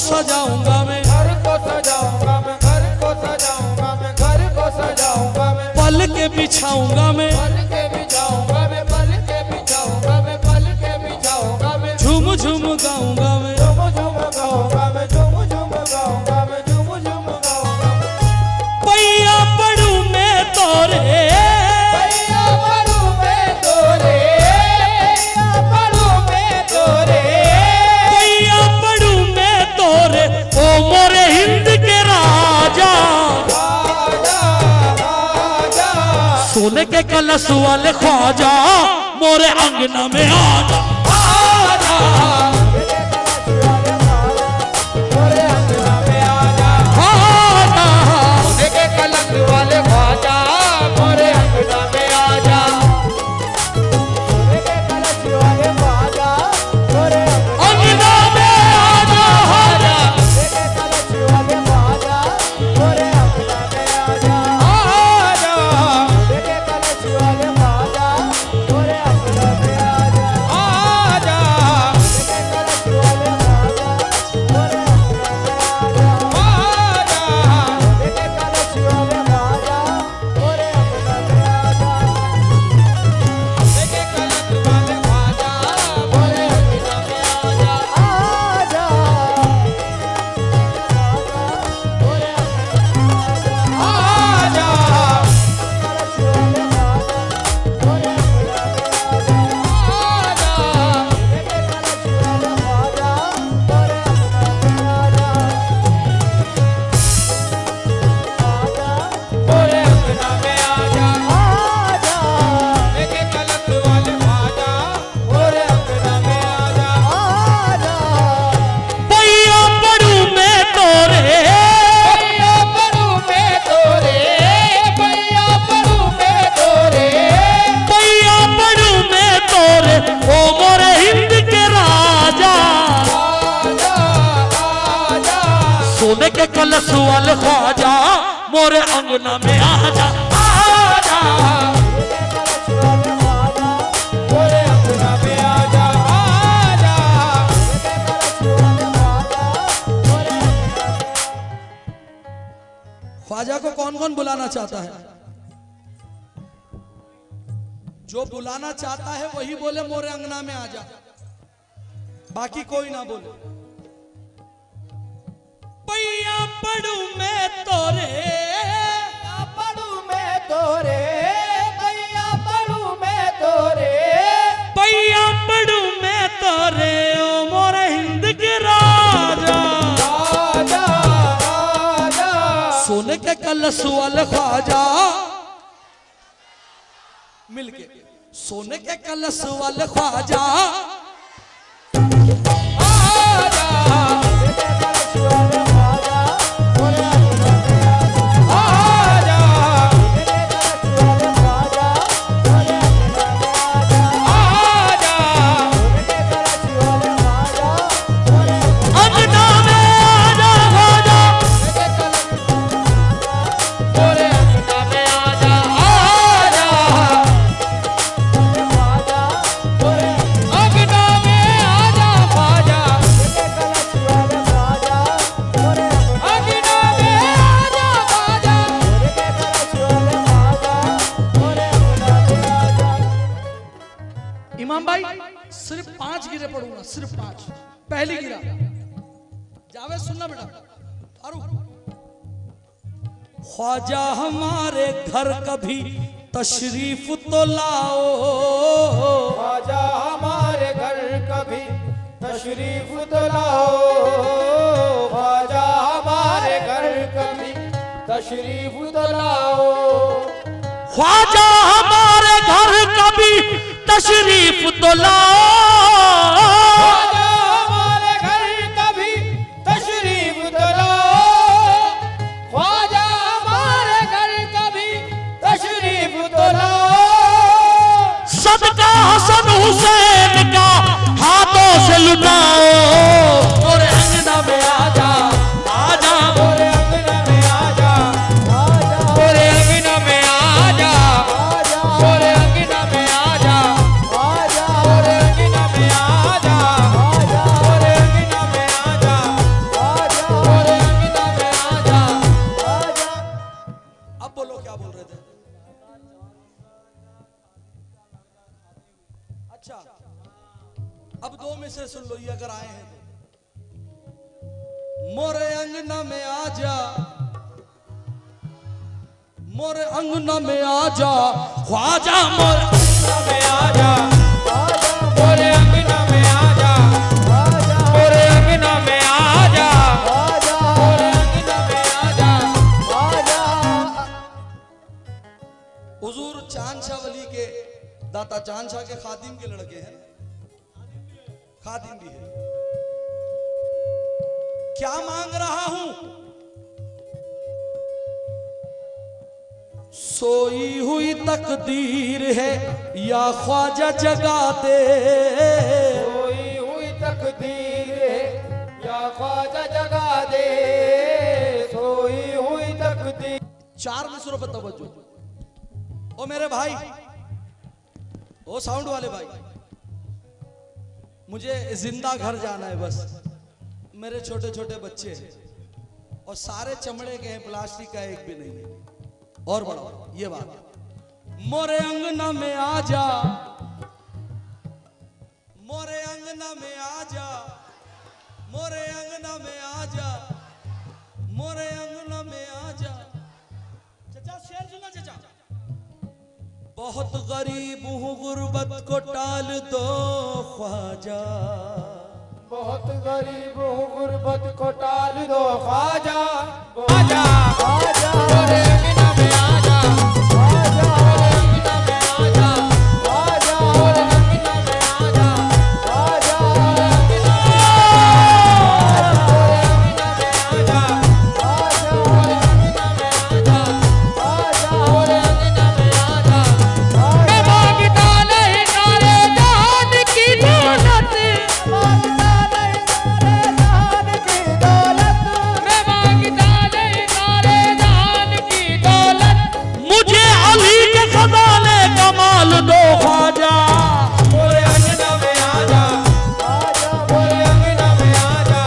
सजाऊंगा मैं, घर को सजाऊंगा मैं, घर को सजाऊंगा मैं, घर को सजाऊंगा मैं, पल के बिछाऊंगा मैं, पल के बिछाऊंगा मैं, पल के बिछाऊंगा मैं, पल के बिछाऊंगा मैं, झूम झूम गाऊंगा मैं, झूम झूम गाऊंगा मैं, झूम झूम गाऊंगा मैं, झूम झूम गाऊंगा मैं। पैया पड़ू मैं तोरे, पैया पड़ू मैं तोरे, पैया पड़ू मैं तोरे, पैया पड़ू मैं तोरे, ओ मोरे हिंद के राजा, राजा राजा सोने के कलश वाले ख्वाजा, मोरे अंगना में आजा, आजा, मोरे अंगना में आजा, आजा, सोने के कलश वाले ख्वाजा, मोरे अंगना में आजा, सोने के कलश वाले ख्वाजा, मोरे अंगना में आजा, आजा, सोने के कलश वाले ख्वाजा, मोरे अंगना में आजा, आजा, सोने के कलश वाले ख्वाजा, मोरे अंगना में आजा, आजा, सोने के कलश वाले ख्वाजा, मोरे अंगना में आजा, आजा, सोने के कलश वाले ख्वाजा, मोरे अंगना में आजा, सोने के कलश वाले ख्वाजा, मोरे अंगना में आजा, आजा, मोरे आजा, कलश वाले ख्वाजा, मोरे अंगना में आजा, आजा, लेके कलश वाले ख्वाजा, मोरे अंगना में आजा, आजा, मोरे अंगना में आजा, आजा, लेके कलश वाले ख्वाजा, मोरे अंगना में आजा, आजा, पैया पड़ू मैं तोरे, पैया पड़ू मैं तोरे, पैया पड़ू मैं तोरे, पैया पड़ू मैं तोरे, ओ मोरे हिंद के राजा, आजा आजा सोने के कलश वाले ख्वाजा, मोरे अंगना में आजा, आजा, लेके कलश वाले ख्वाजा, मोरे अंगना में आजा, आजा, लेके कलश वाले ख्वाजा, मोरे अंगना में। ख्वाजा को कौन कौन बुलाना चाहता है? जो बुलाना चाहता है वही बोले मोरे अंगना में आजा, बाकी कोई ना बोले। पैया पड़ू मैं तोरे, पैया पड़ू मैं तोरे, पैया पड़ू मैं तोरे, पैया पड़ू मैं तोरे, ओ मोरे हिंद के राजा, आजा आजा सोने के कलश वाले ख्वाजा, मिलके सोने के कलश वाले ख्वाजा, आजा, लेके कलश वाले ख्वाजा, मोरे अंगना में आजा, आजा, लेके कलश वाले ख्वाजा, मोरे अंगना में आजा, आजा, लेके कलश वाले ख्वाजा, मोरे अंगना में आजा ख्वाजा, लेके कलश मोरे अंगना में आजा, आजा, ख्वाजा, मोरे अंगना में आजा, ख्वाजा, लेके कलश वाले ख्वाजा, मोरे अंगना में आजा, ख्वाजा, लेके कलश वाले ख्वाजा, मोरे अंगना में आजा। इमाम भाई सिर्फ 5 गिरे पढ़ूंगा, सिर्फ 5। पहली गिरा जावेद सुनना बेटा, फारूक। ख्वाजा हमारे घर कभी तशरीफ तो लाओ, ख्वाजा हमारे घर कभी तशरीफ तो लाओ, ख्वाजा हमारे घर कभी तशरीफ तो लाओ, ख्वाजा हमारे घर कभी तशरीफ तो लाओ, ख्वाजा हमारे घर कभी तशरीफ तो लाओ, ख्वाजा हमारे घर कभी तशरीफ तो लाओ, सदका हसन हुसैन का हाथों से लुटाओ, मोरे अंगना में आजा, आजा, मोरे अंगना में आजा, आजा, मोरे अंगना में आजा, आजा, मोरे अंगना में आजा, आजा, मोरे अंगना में आजा, बोल रहे थे? अच्छा, अब दो में से सुन लो ये अगर आए हैं तो। मोरे अंगना में आजा, मोरे अंगना में आजा ख्वाजा, मोरे अंगना में आजा, मोरे अंगना में आजा, मोरे अंगना में आजा, मोरे अंगना में आजा। हुजूर चांद शाह वली के दाता चांद शाह के खादिम के लड़के हैं, खादिम भी है। क्या मांग रहा हूं? सोई हुई तकदीर है या ख्वाजा जगा दे, सोई हुई तकदीर है या ख्वाजा जगा दे, सोई हुई तकदीर। चार मिसरों पर तवज्जो। ओ मेरे भाई, ओ साउंड वाले भाई, मुझे जिंदा घर जाना है बस। मेरे छोटे छोटे बच्चे हैं और सारे चमड़े के हैं, प्लास्टिक का एक भी नहीं है। और बढ़ाओ ये बात, मोरे अंगना में आजा, मोरे अंगना में आजा, मोरे अंगना में आजा, मोरे अंगना में आजा। चचा शेर सुना चचा। बहुत गरीब हूँ गुर्बत को टाल दो ख्वाजा, बहुत गरीब हूँ गुर्बत को टाल दो ख्वाजा, ख्वाजा ख्वाजा मोरे अंगना में आजा, ख्वाजा मोरे अंगना में आजा, ख्वाजा मोरे अंगना में आजा, ख्वाजा मोरे अंगना में आजा, ख्वाजा मोरे अंगना में आजा, ख्वाजा मोरे अंगना में आजा। मैं मांगता नहीं सारे जहान की दौलत, कमाल दो ख्वाजा, मोरे अंगना में आजा, आजा मोरे अंगना में आजा,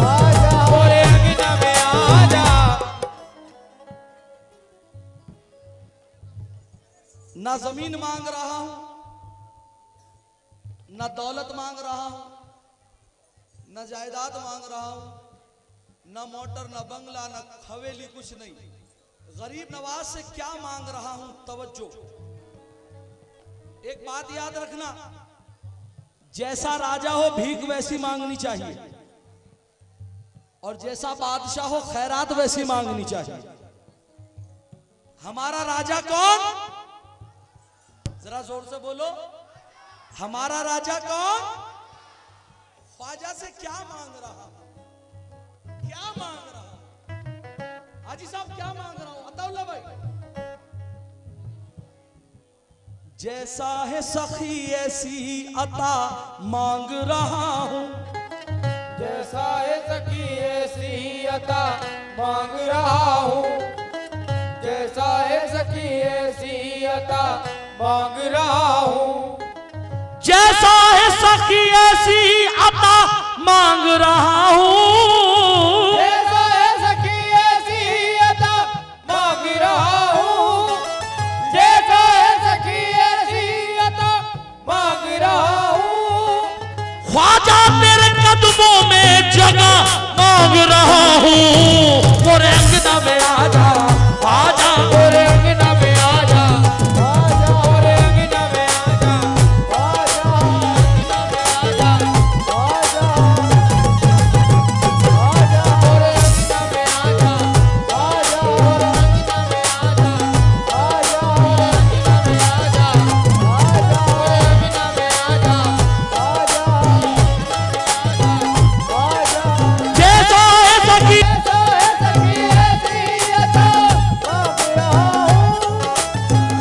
आजा मोरे अंगना में आजा। ना जमीन मांग रहा हूं, ना दौलत मांग रहा हूं, ना जायदाद मांग रहा हूं, ना मोटर, ना बंगला, ना हवेली, कुछ नहीं। गरीब नवाज से क्या मांग रहा हूं? तवज्जो। एक बात याद रखना, जैसा राजा हो भीख वैसी मांगनी चाहिए, और जैसा बादशाह हो खैरात वैसी मांगनी चाहिए। हमारा राजा कौन? जरा जोर से बोलो, हमारा राजा कौन? ख्वाजा से क्या मांग रहा, क्या मांग रहा? हाजी साहब क्या मांग रहा हूं? अताउल्ला भाई। जैसा है सखी ऐसी अता मांग रहा हूं, जैसा है सखी ऐसी अता मांग रहा हूँ, जैसा है सखी ऐसी अता मांग रहा हूँ, जैसा है सखी ऐसी अता मांग रहा हूं, जैसा है सखी ऐसी अता मांग रहा हूँ, जैसा है सखी ऐसी अता मांग रहा हूँ। ख्वाजा तेरे कदमों में जगह मांग रहा हूं, मोरे अंगना में आजा ख्वाजा, मोरे अंगना में आजा, आजा मोरे अंगना में आजा, आजा अंगना में आजा, आजा आजा मोरे अंगना में आजा, आजा मोरे अंगना में आजा, आजा मोरे अंगना में आजा, आजा मोरे अंगना में आजा, आजा आजा जैसा है सखी जैसा है सखी ऐसी अता मांग रहा हूँ।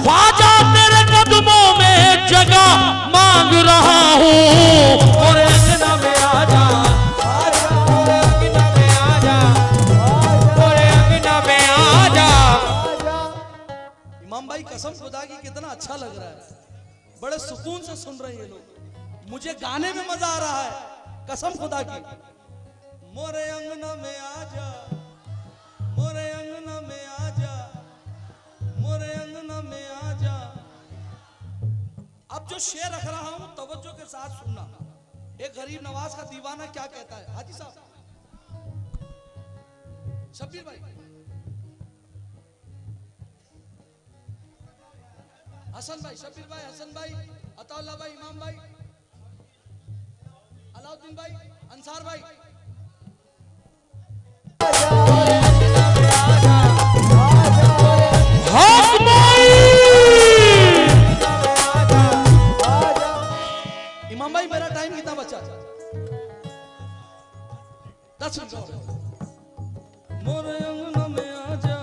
ख्वाजा तेरे कदमों में जगह मांग रहा हूं, मोरे अंगना में आजा, आजा मोरे अंगना में आजा, मोरे अंगना में आजा। इमाम भाई कसम खुदा की कितना अच्छा लग रहा है, बड़े सुकून से सुन रहे हैं ये लोग, मुझे गाने में मजा आ रहा है कसम खुदा की। मोरे अंगना में आजा, मोरे अंगना में आजा, मोरे शेर रख रहा हूं, तवज्जो के साथ सुनना। एक गरीब नवाज का दीवाना क्या कहता है? हाजी साहब, शब्बीर भाई, हसन भाई, शब्बीर भाई, हसन भाई, अताउल्लाह भाई, इमाम भाई, अलाउद्दीन भाई, अंसार भाई, इमाम भाई मेरा टाइम कितना बचा? 10 मिनट और। मोरे अंगना में आजा,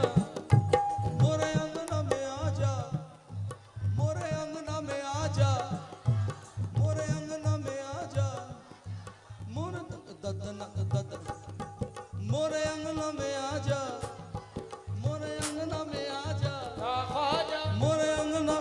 मोरे अंगना में आजा, मोरे अंगना में आजा, मोरे अंगना में आजा, मोरे मोरे अंगना में आजा, मोरे अंगना में आजा, मोरे अंगना।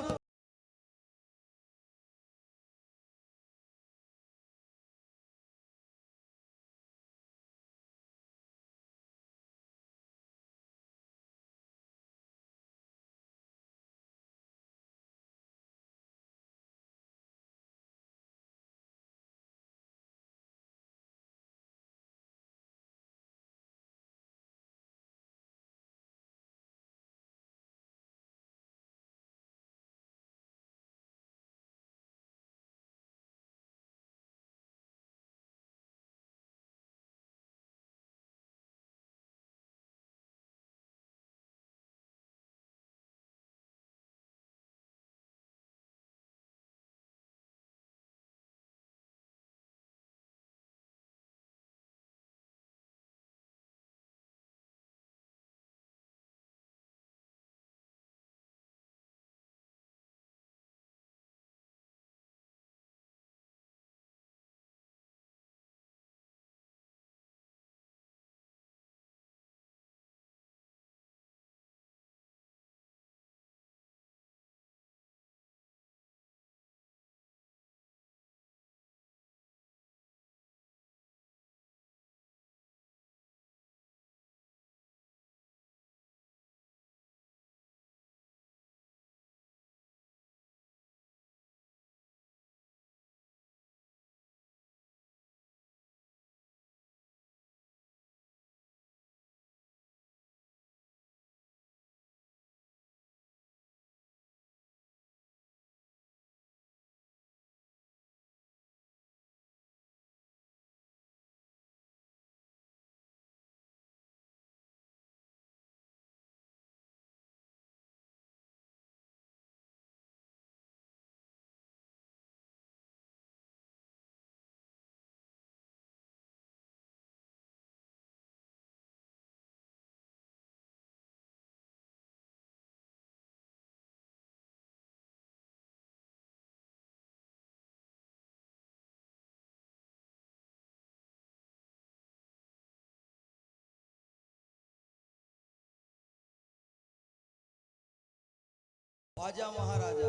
ख्वाजा महाराजा।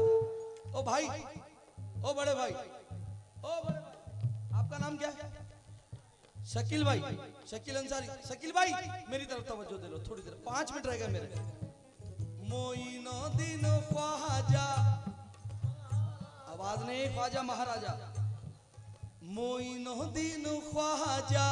ओ भाई, ओ बड़े भाई, ओ बड़े भाई, आपका नाम क्या है? शकील भाई, शकील अंसारी। शकील भाई मेरी तरफ तवज्जो दे लो थोड़ी देर, 5 मिनट रह गए मेरे। मोइनुद्दीन ख्वाजा, आवाज नहीं, ख्वाजा महाराजा। मोइनुद्दीन ख्वाजा,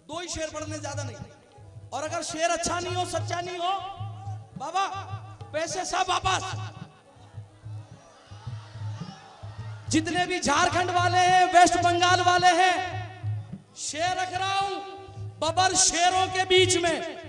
दो ही शेर पढ़ने, ज्यादा नहीं। और अगर शेर अच्छा नहीं हो, सच्चा नहीं हो, बाबा पैसे सब वापस। जितने भी झारखंड वाले हैं, वेस्ट बंगाल वाले हैं, शेर रख रहा हूं बबर शेरों के बीच में।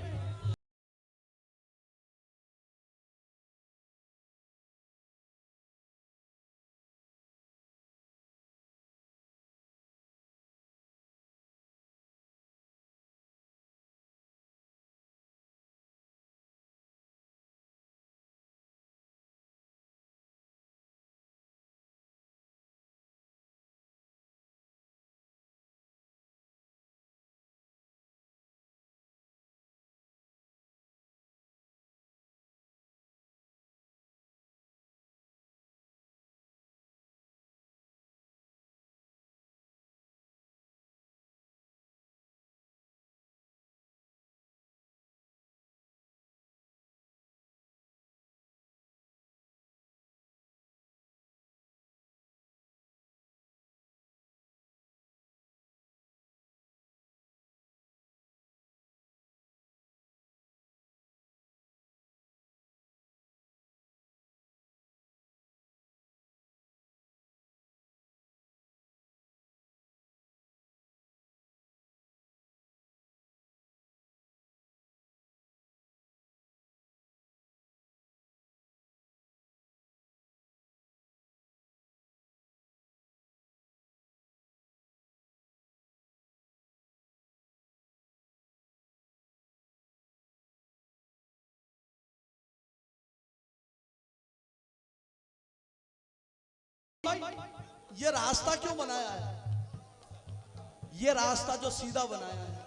ये रास्ता क्यों बनाया है? ये रास्ता जो सीधा बनाया है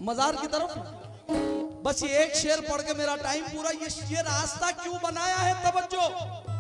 मजार की तरफ ना, बस ये एक शेर पढ़ के मेरा टाइम पूरा। ये रास्ता क्यों बनाया है? तवज्जो।